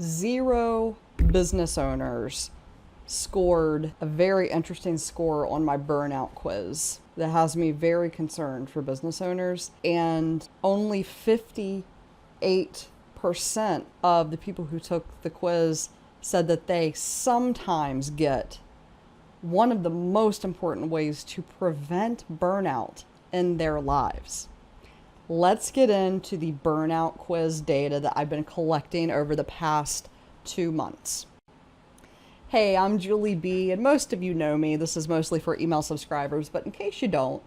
0 business owners scored a very interesting score on my burnout quiz that has me very concerned for business owners. And only 58% of the people who took the quiz said that they sometimes get one of the most important ways to prevent burnout in their lives. Let's get into the burnout quiz data that I've been collecting over the past 2 months. Hey, I'm Julie B, and most of you know me. This is mostly for email subscribers, but in case you don't,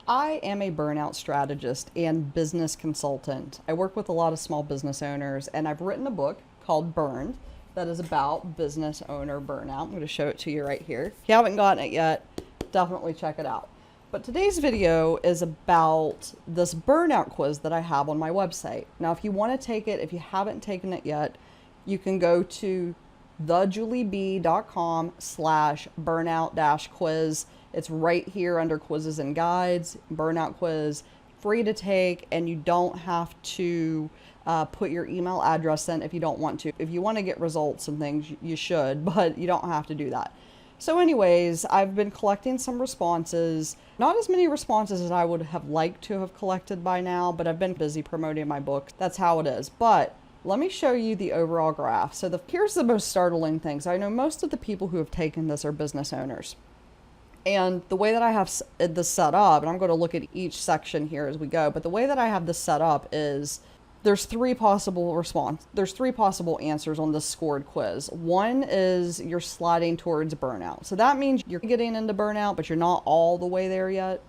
I am a burnout strategist and business consultant. I work with a lot of small business owners, and I've written a book called Burned that is about business owner burnout. I'm going to show it to you right here. If you haven't gotten it yet, definitely check it out. But today's video is about this burnout quiz that I have on my website. Now, if you want to take it, if you haven't taken it yet, you can go to thejulieb.com/burnout-quiz. It's right here under quizzes and guides, burnout quiz, free to take, and you don't have to put your email address in if you don't want to. If you want to get results and things, you should, but you don't have to do that. So anyways, I've been collecting some responses, not as many responses as I would have liked to have collected by now, but I've been busy promoting my book. That's how it is. But let me show you the overall graph. So here's the most startling thing. So I know most of the people who have taken this are business owners. And the way that I have this set up, and I'm going to look at each section here as we go, but the way that I have this set up is there's three possible answers on this scored quiz. One is you're sliding towards burnout. So that means you're getting into burnout, but you're not all the way there yet.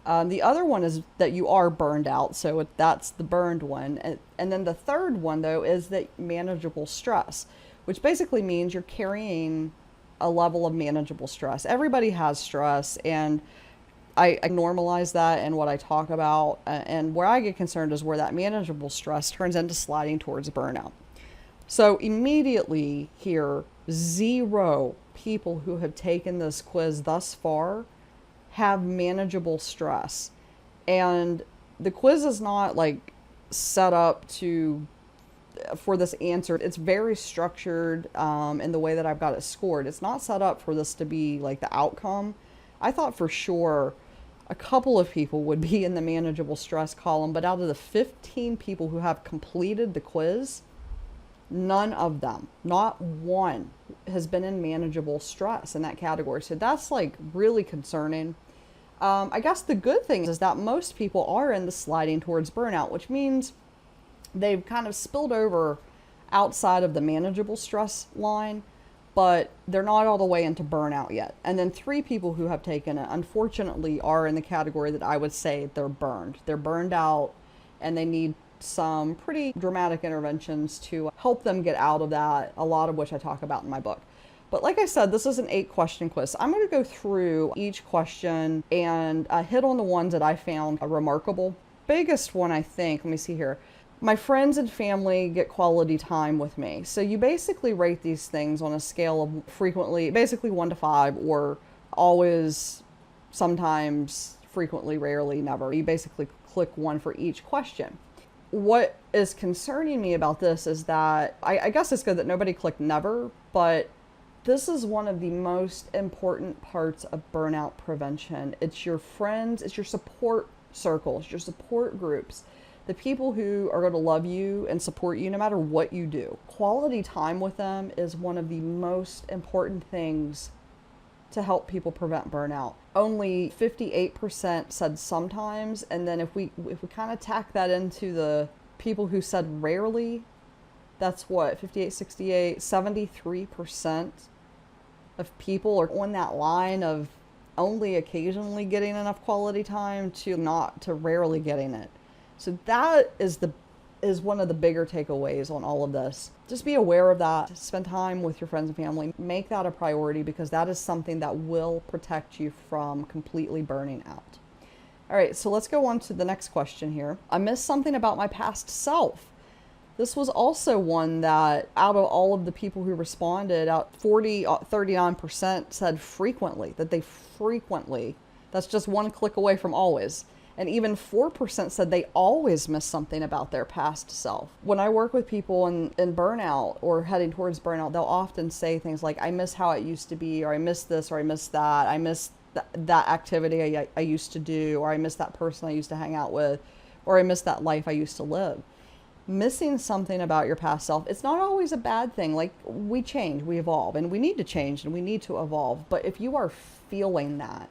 The other one is that you are burned out. So that's the burned one. And then the third one, though, is that manageable stress, which basically means you're carrying a level of manageable stress. Everybody has stress, and I normalize that in what I talk about, and where I get concerned is where that manageable stress turns into sliding towards burnout. So immediately here, 0 people who have taken this quiz thus far have manageable stress. And the quiz is not like set up for this answer. It's very structured in the way that I've got it scored. It's not set up for this to be like the outcome. I thought for sure a couple of people would be in the manageable stress column, but out of the 15 people who have completed the quiz, none of them, not one, has been in manageable stress in that category. So that's like really concerning. I guess the good thing is that most people are in the sliding towards burnout, which means they've kind of spilled over outside of the manageable stress line, but they're not all the way into burnout yet. And then 3 people who have taken it, unfortunately, are in the category that I would say they're burned. They're burned out, and they need some pretty dramatic interventions to help them get out of that, a lot of which I talk about in my book. But like I said, this is an 8-question quiz. I'm going to go through each question and hit on the ones that I found remarkable. Biggest one, I think, let me see here. My friends and family get quality time with me. So you basically rate these things on a scale of frequently, basically 1 to 5, or always, sometimes, frequently, rarely, never. You basically click 1 for each question. What is concerning me about this is that, I guess it's good that nobody clicked never, but this is one of the most important parts of burnout prevention. It's your friends, it's your support circles, your support groups. The people who are going to love you and support you no matter what you do. Quality time with them is one of the most important things to help people prevent burnout. Only 58% said sometimes, and then if we kind of tack that into the people who said rarely, that's what, 58, 68, 73% of people are on that line of only occasionally getting enough quality time to rarely getting it. So that is one of the bigger takeaways on all of this. Just be aware of that. Spend time with your friends and family. Make that a priority, because that is something that will protect you from completely burning out. All right, so let's go on to the next question here. I missed something about my past self. This was also one that out of all of the people who responded, 39% said frequently, that they frequently, that's just one click away from always. And even 4% said they always miss something about their past self. When I work with people in burnout or heading towards burnout, they'll often say things like, I miss how it used to be, or I miss this, or I miss that. I miss that activity I used to do, or I miss that person I used to hang out with, or I miss that life I used to live. Missing something about your past self, it's not always a bad thing. Like, we change, we evolve, and we need to change and we need to evolve. But if you are feeling that,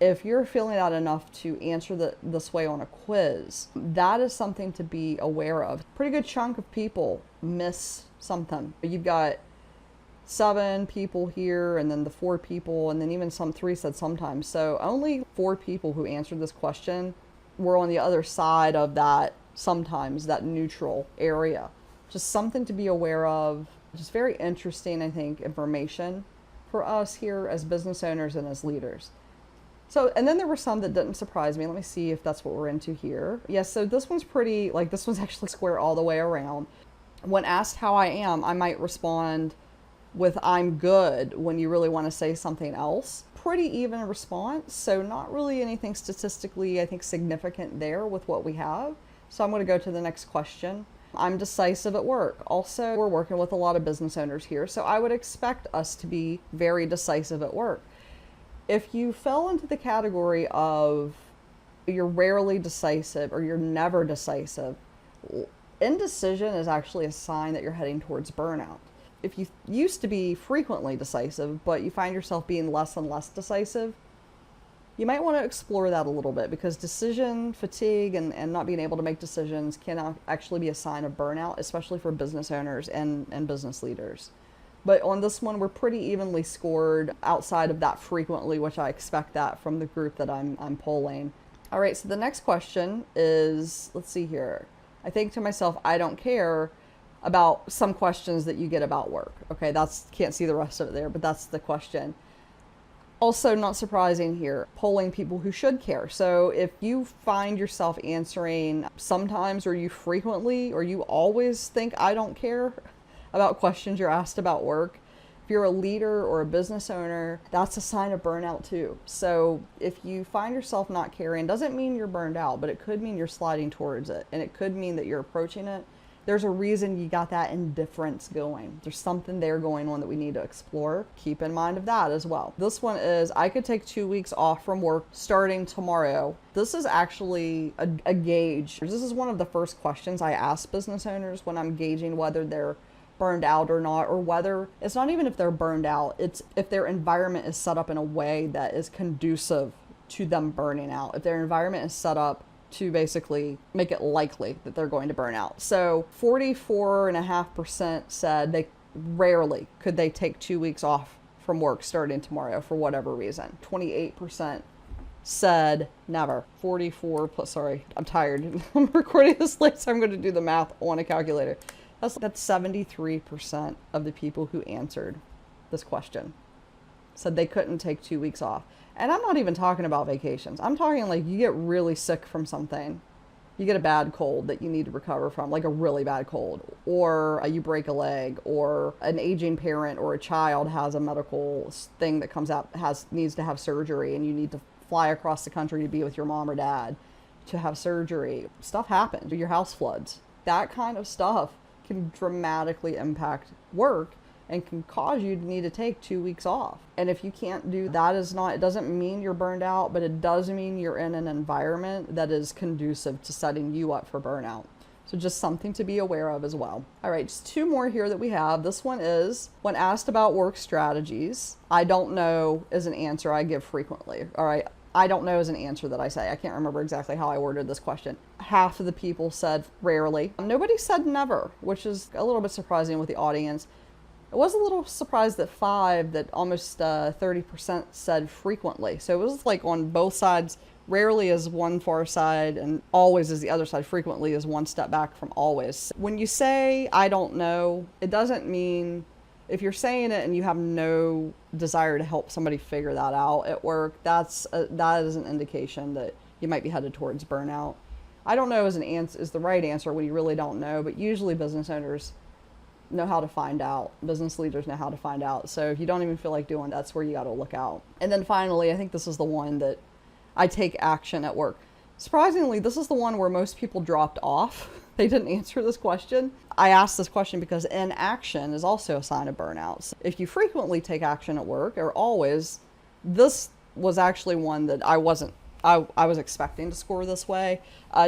if you're feeling that enough to answer this way on a quiz, that is something to be aware of. Pretty good chunk of people miss something. You've got 7 people here, and then the 4 people, and then even 3 said sometimes. So only 4 people who answered this question were on the other side of that sometimes, that neutral area. Just something to be aware of. Just very interesting, I think, information for us here as business owners and as leaders. So, and then there were some that didn't surprise me. Let me see if that's what we're into here. Yes, so this one's this one's actually square all the way around. When asked how I am, I might respond with I'm good when you really want to say something else. Pretty even response, so not really anything statistically, I think, significant there with what we have. So I'm going to go to the next question. I'm decisive at work. Also, we're working with a lot of business owners here, so I would expect us to be very decisive at work. If you fell into the category of you're rarely decisive or you're never decisive, indecision is actually a sign that you're heading towards burnout. If you used to be frequently decisive, but you find yourself being less and less decisive, you might want to explore that a little bit, because decision fatigue and not being able to make decisions can actually be a sign of burnout, especially for business owners and business leaders. But on this one, we're pretty evenly scored outside of that frequently, which I expect that from the group that I'm polling. All right, so the next question is, let's see here. I think to myself, I don't care about some questions that you get about work. Okay, can't see the rest of it there, but that's the question. Also, not surprising here, polling people who should care. So if you find yourself answering sometimes, or you frequently, or you always think I don't care about questions you're asked about work, if you're a leader or a business owner, that's a sign of burnout too. So if you find yourself not caring, doesn't mean you're burned out, but it could mean you're sliding towards it, and it could mean that you're approaching it. There's a reason you got that indifference going. There's something there going on that we need to explore. Keep in mind of that as well. This one is, I could take 2 weeks off from work starting tomorrow. This is actually a gauge. This is one of the first questions I ask business owners when I'm gauging whether they're burned out or not, or whether it's not even if they're burned out, it's if their environment is set up in a way that is conducive to them burning out. If their environment is set up to basically make it likely that they're going to burn out. So 44.5% said they rarely could they take 2 weeks off from work starting tomorrow for whatever reason. 28% said never. 44 plus, sorry, I'm tired. I'm recording this late, so I'm going to do the math on a calculator. That's 73% of the people who answered this question said they couldn't take 2 weeks off. And I'm not even talking about vacations. I'm talking like you get really sick from something. You get a bad cold that you need to recover from, like a really bad cold, or you break a leg, or an aging parent or a child has a medical thing that comes out, needs to have surgery, and you need to fly across the country to be with your mom or dad to have surgery. Stuff happens. Your house floods. That kind of stuff can dramatically impact work and can cause you to need to take 2 weeks off. And if you can't do that, it doesn't mean you're burned out, but it does mean you're in an environment that is conducive to setting you up for burnout. So just something to be aware of as well. All right, just 2 more here that we have. This one is, when asked about work strategies, I don't know is an answer I give frequently. All right, I don't know is an answer that I say. I can't remember exactly how I worded this question. Half of the people said rarely. Nobody said never, which is a little bit surprising with the audience. I was a little surprised that almost 30% said frequently. So it was like on both sides. Rarely is one far side and always is the other side. Frequently is one step back from always. When you say I don't know, it doesn't mean, if you're saying it and you have no desire to help somebody figure that out at work, that is an indication that you might be headed towards burnout. I don't know is the right answer when you really don't know, but usually business owners know how to find out. Business leaders know how to find out. So if you don't even feel like doing, that's where you got to look out. And then finally, I think this is the one that I take action at work. Surprisingly, this is the one where most people dropped off. They didn't answer this question. I asked this question because inaction is also a sign of burnout. So if you frequently take action at work, or always, this was actually one that I was expecting to score this way.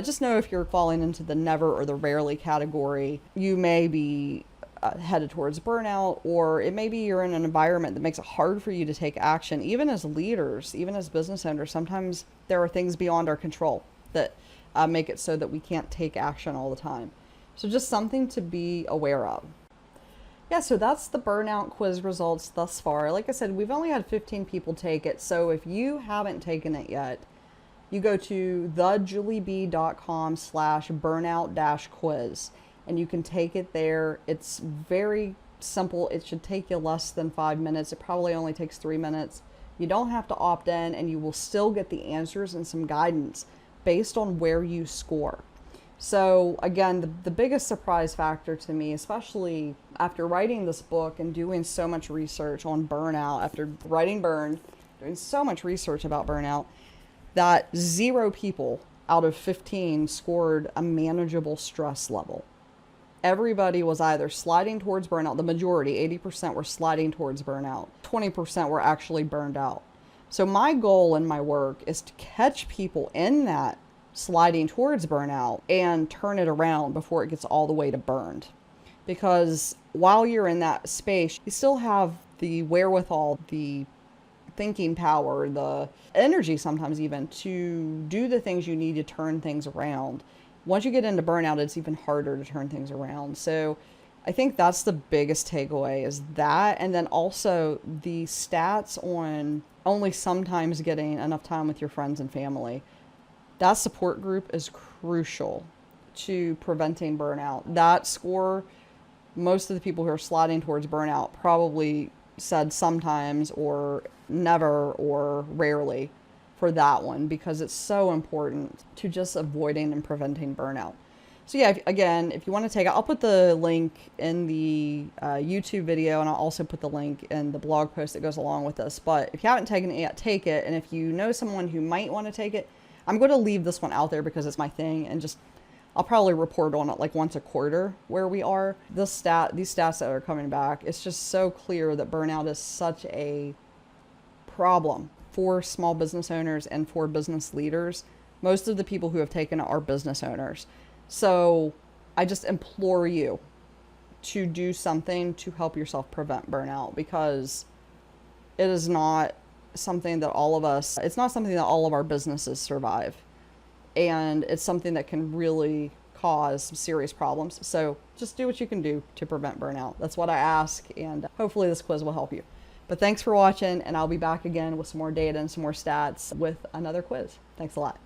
Just know if you're falling into the never or the rarely category, you may be headed towards burnout, or it may be you're in an environment that makes it hard for you to take action. Even as leaders, even as business owners, sometimes there are things beyond our control that make it so that we can't take action all the time. So just something to be aware of. Yeah, so that's the burnout quiz results thus far. Like I said, we've only had 15 people take it. So if you haven't taken it yet, you go to thejulieb.com/burnout-quiz and you can take it there. It's very simple. It should take you less than 5 minutes. It probably only takes 3 minutes. You don't have to opt in, and you will still get the answers and some guidance based on where you score. So again, the biggest surprise factor to me, especially after writing this book and doing so much research on burnout, after writing Burn, doing so much research about burnout, that 0 people out of 15 scored a manageable stress level. Everybody was either sliding towards burnout, the majority, 80% were sliding towards burnout, 20% were actually burned out. So my goal in my work is to catch people in that sliding towards burnout and turn it around before it gets all the way to burned. Because while you're in that space, you still have the wherewithal, the thinking power, the energy sometimes even to do the things you need to turn things around. Once you get into burnout, it's even harder to turn things around. So I think that's the biggest takeaway, is that, and then also the stats on only sometimes getting enough time with your friends and family. That support group is crucial to preventing burnout. That score, most of the people who are sliding towards burnout probably said sometimes or never or rarely for that one, because it's so important to just avoiding and preventing burnout. So yeah, if you want to take it, I'll put the link in the YouTube video, and I'll also put the link in the blog post that goes along with this. But if you haven't taken it yet, take it. And if you know someone who might want to take it, I'm going to leave this one out there because it's my thing, and just I'll probably report on it like once a quarter where we are. These stats that are coming back, it's just so clear that burnout is such a problem for small business owners and for business leaders. Most of the people who have taken it are business owners. So I just implore you to do something to help yourself prevent burnout, because it is not something that it's not something that all of our businesses survive. And it's something that can really cause some serious problems. So just do what you can do to prevent burnout. That's what I ask, and hopefully this quiz will help you. But thanks for watching, and I'll be back again with some more data and some more stats with another quiz. Thanks a lot.